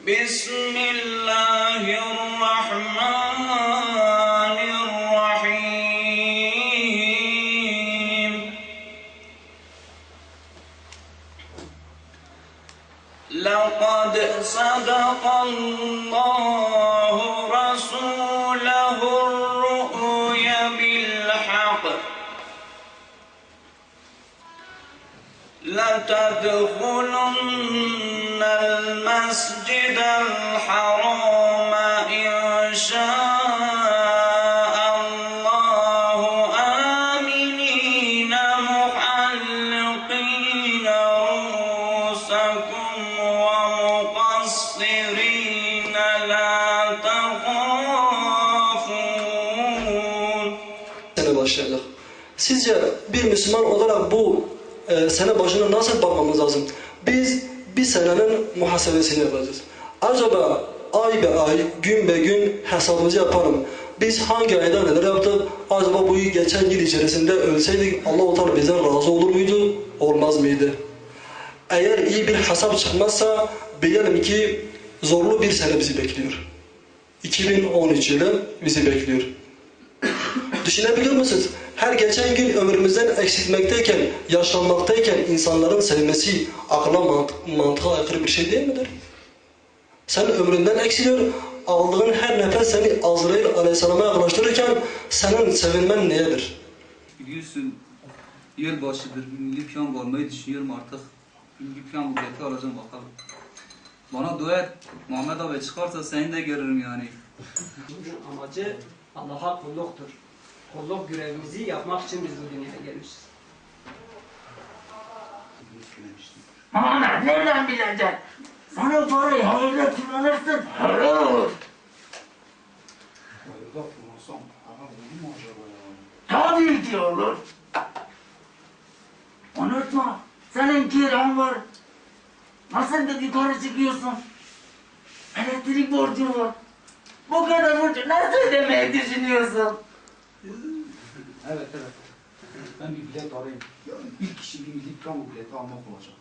Bismillahirrahmanirrahim. لقد صدق الله رسوله الرؤيا بالحق لتدخلن المسجد الحرام إن شاء الله آمنين محلقين رؤوسكم ومقصرين لا تخافون. Başlayalım. Sizce bir Müslüman olarak bu sene başına nasıl bakmamız lazım? Biz bir senenin muhasebesini yapacağız. Acaba ay be ay, gün be gün hesabımızı yapalım. Biz hangi ayda neler yaptık? Acaba bu geçen yıl içerisinde ölseydik Allah-u Teala bizden razı olur muydu? Olmaz mıydı? Eğer iyi bir hesap çıkmazsa bilelim ki zorlu bir sene bizi bekliyor. 2013 yılı bizi bekliyor. Düşünebiliyor musunuz? Her geçen gün ömrümüzden eksiltmekteyken, yaşlanmaktayken insanların sevmesi akla mantığa aykırı bir şey değil midir? Sen ömründen eksiliyor, aldığın her nefes seni Azrail Aleyhisselam'a yaklaştırırken senin sevinmen neyedir? Biliyorsun, yılbaşıdır, milli piyango almayı düşünüyorum artık. Milli piyango bileti alacağım bakalım. Bana dua et, Muhammed abi çıkarsa seni de görürüm yani. Amacı Allah'a kulluktur. Kulluk görevimizi yapmak için biz bu dünyaya gelmişiz. Muhammed nereden bileceksin? Sen o parayı hayırla kullanırsın. Hayır. Hayırda kullansam para olur mu acaba ya? Tabii ki olur. Unutma, senin kiran var. Nasıl da yukarı çıkıyorsun? Elektrik borcun var. Bu kadar borcu nasıl ödemeyi düşünüyorsun? Evet. Ben bir bilet arayayım. Yani bir kişi bir milli piyango bileti almak olacak.